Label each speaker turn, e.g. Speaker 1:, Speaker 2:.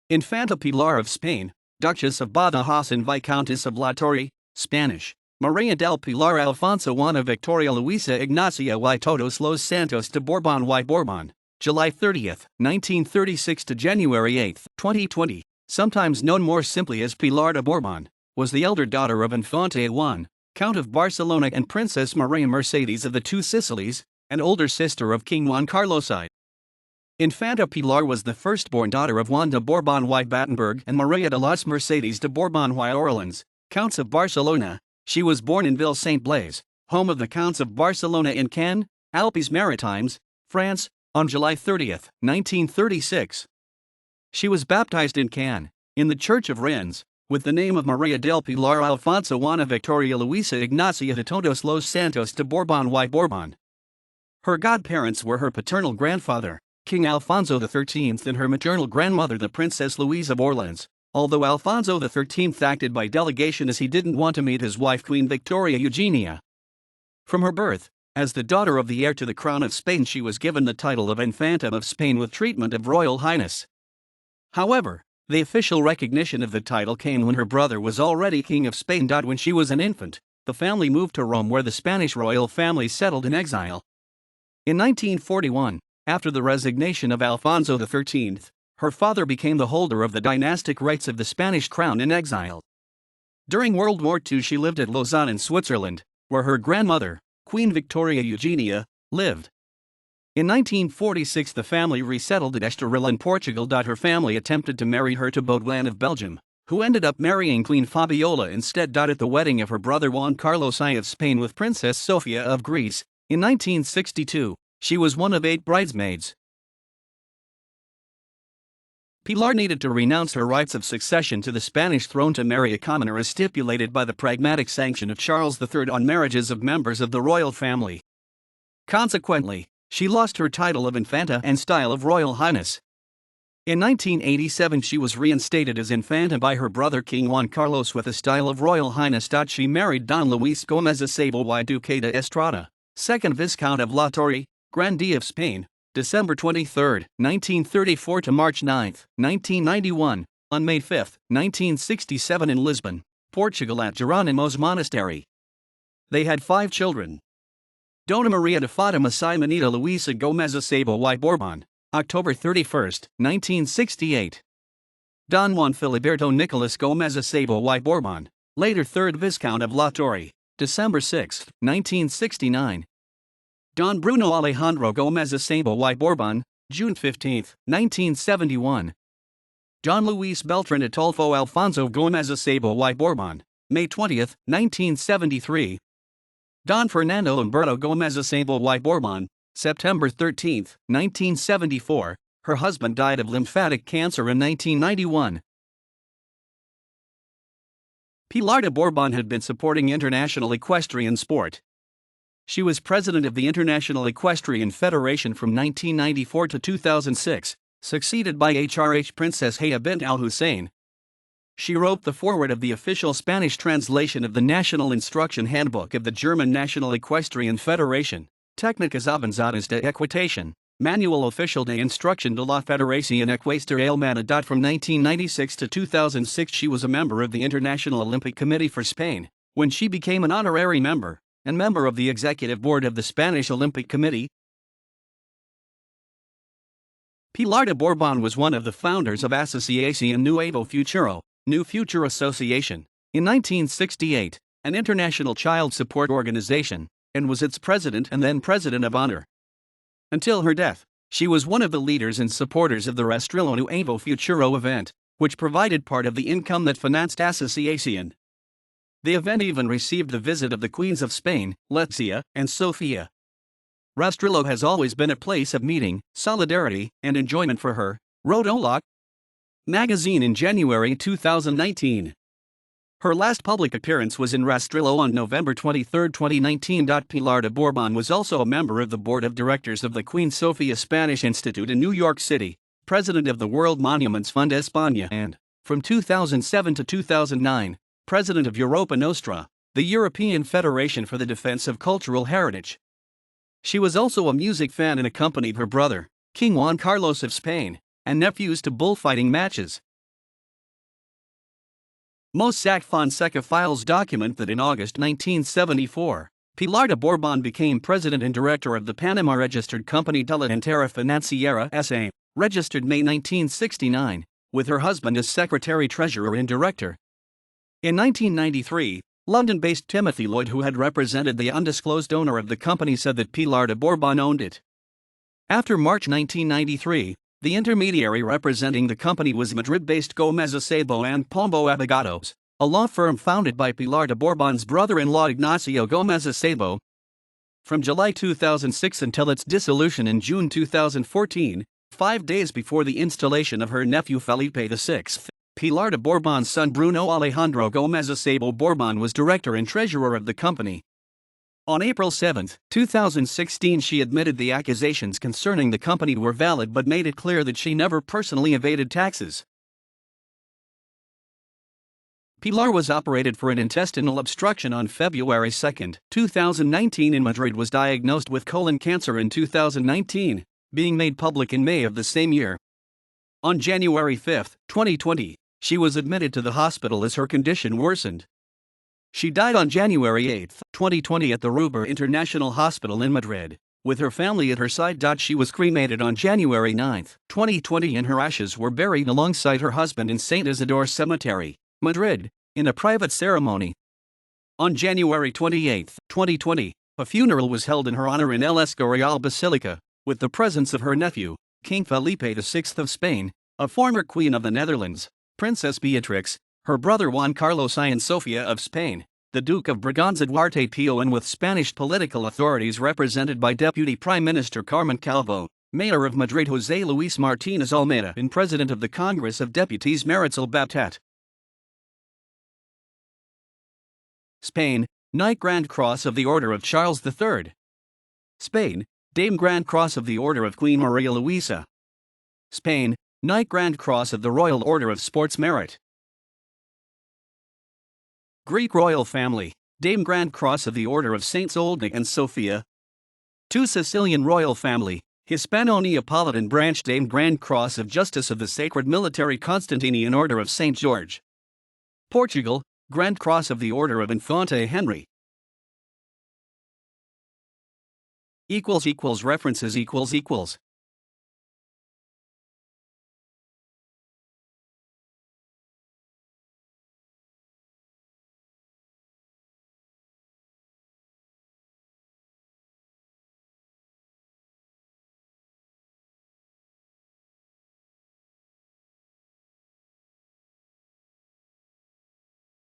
Speaker 1: Infanta Pilar of Spain, Duchess of Badajoz and Viscountess of La Torre, Spanish. María del Pilar Alfonsa Juana Victoria Luisa Ignacia y Todos los Santos de Borbón y Borbón, July 30, 1936 to January 8, 2020, sometimes known more simply as Pilar de Borbón, was the elder daughter of Infante Juan, Count of Barcelona, and Princess María Mercedes of the Two Sicilies, and older sister of King Juan Carlos I. Infanta Pilar was the firstborn daughter of Juan de Borbón y Battenberg and María de las Mercedes de Borbón y Orleans, Counts of Barcelona. She was born in Ville Saint Blaise, home of the Counts of Barcelona in Cannes, Alpes-Maritimes, France, on July 30, 1936. She was baptized in Cannes, in the Church of Rennes, with the name of María del Pilar Alfonsa Juana Victoria Luisa Ignacia de Todos los Santos de Borbón y Borbón. Her godparents were her paternal grandfather, King Alfonso XIII, and her maternal grandmother, the Princess Louise of Orleans, although Alfonso XIII acted by delegation as he didn't want to meet his wife Queen Victoria Eugenia. From her birth, as the daughter of the heir to the crown of Spain, she was given the title of Infanta of Spain with treatment of Royal Highness. However, the official recognition of the title came when her brother was already King of Spain. When she was an infant, the family moved to Rome, where the Spanish royal family settled in exile. In 1941, after the resignation of Alfonso XIII, her father became the holder of the dynastic rights of the Spanish crown in exile. During World War II, she lived at Lausanne in Switzerland, where her grandmother, Queen Victoria Eugenia, lived. In 1946, the family resettled at Estoril in Portugal. Her family attempted to marry her to Baudouin of Belgium, who ended up marrying Queen Fabiola instead. At the wedding of her brother Juan Carlos I of Spain with Princess Sofia of Greece, in 1962, she was one of 8 bridesmaids. Pilar needed to renounce her rights of succession to the Spanish throne to marry a commoner, as stipulated by the Pragmatic Sanction of Charles III on marriages of members of the royal family. Consequently, she lost her title of Infanta and style of Royal Highness. In 1987, she was reinstated as Infanta by her brother King Juan Carlos with a style of Royal Highness. She married Don Luis Gómez Acebo y Duque de Estrada, 2nd Viscount of La Torre, Grandee of Spain, December 23, 1934 to March 9, 1991, on May 5, 1967 in Lisbon, Portugal, at Jerónimos Monastery. They had 5 children. Dona María de Fátima Simonita Luisa Gómez Acebo y Borbón, October 31, 1968. Don Juan Filiberto Nicolas Gómez Acebo y Borbón, later 3rd Viscount of La Torre, December 6, 1969. Don Bruno Alejandro Gómez Acebo y Borbón, June 15, 1971. Don Luis Beltrán Adolfo Alfonso Gómez Acebo y Borbón, May 20, 1973. Don Fernando Humberto Gómez Acebo y Borbón, September 13, 1974. Her husband died of lymphatic cancer in 1991. Pilar de Borbón had been supporting international equestrian sport. She was president of the International Equestrian Federation from 1994 to 2006, succeeded by HRH Princess Haya bint Al Hussein. She wrote the foreword of the official Spanish translation of the National Instruction Handbook of the German National Equestrian Federation, Técnicas Avanzadas de Equitation, Manual Oficial de Instrucción de la Federación Equestre Alemana. From 1996 to 2006, she was a member of the International Olympic Committee for Spain, when she became an honorary member and member of the executive board of the Spanish Olympic Committee. Pilar de Borbón was one of the founders of Asociación Nuevo Futuro, New Future Association, in 1968, an international child support organization, and was its president and then president of honor. Until her death, she was one of the leaders and supporters of the Rastrillo Nuevo Futuro event, which provided part of the income that financed Asociación. The event even received the visit of the Queens of Spain, Letizia and Sofia. Rastrillo has always been a place of meeting, solidarity, and enjoyment for her, wrote Olak magazine in January 2019. Her last public appearance was in Rastrillo on November 23, 2019. Pilar de Borbón was also a member of the board of directors of the Queen Sofia Spanish Institute in New York City, president of the World Monuments Fund España, and, from 2007 to 2009, president of Europa Nostra, the European Federation for the Defense of Cultural Heritage. She was also a music fan and accompanied her brother, King Juan Carlos of Spain, and nephews to bullfighting matches, Mossack Fonseca files document that in August 1974, Pilar de Borbón became president and director of the Panama-registered company de la Entera Financiera S.A., registered May 1969, with her husband as secretary-treasurer and director. In 1993, London-based Timothy Lloyd, who had represented the undisclosed owner of the company, said that Pilar de Borbón owned it. After March 1993, the intermediary representing the company was Madrid-based Gómez Acebo and Pombo Abogados, a law firm founded by Pilar de Borbón's brother-in-law Ignacio Gómez Acebo. From July 2006 until its dissolution in June 2014, 5 days before the installation of her nephew Felipe VI, Pilar de Borbón's son Bruno Alejandro Gómez Acebo Borbón was director and treasurer of the company. On April 7, 2016, she admitted the accusations concerning the company were valid but made it clear that she never personally evaded taxes. Pilar was operated for an intestinal obstruction on February 2, 2019 in Madrid, was diagnosed with colon cancer in 2019, being made public in May of the same year. On January 5, 2020, she was admitted to the hospital as her condition worsened. She died on January 8, 2020 at the Ruber International Hospital in Madrid, with her family at her side. She was cremated on January 9, 2020, and her ashes were buried alongside her husband in St. Isidore Cemetery, Madrid, in a private ceremony. On January 28, 2020, a funeral was held in her honor in El Escorial Basilica, with the presence of her nephew, King Felipe VI of Spain, a former Queen of the Netherlands, Princess Beatrix, her brother Juan Carlos I and Sofia of Spain, the Duke of Braganza Duarte Pio, and with Spanish political authorities represented by Deputy Prime Minister Carmen Calvo, Mayor of Madrid José Luis Martínez Almeida, and President of the Congress of Deputies Marisol Batet. Spain, Knight Grand Cross of the Order of Charles III. Spain, Dame Grand Cross of the Order of Queen María Luisa. Spain, Knight Grand Cross of the Royal Order of Sports Merit. Greek Royal Family, Dame Grand Cross of the Order of Saints Oldnick and Sophia. 2 Sicilian Royal Family, Hispano-Neapolitan Branch, Dame Grand Cross of Justice of the Sacred Military Constantinian Order of St. George. Portugal, Grand Cross of the Order of Infante Henry. References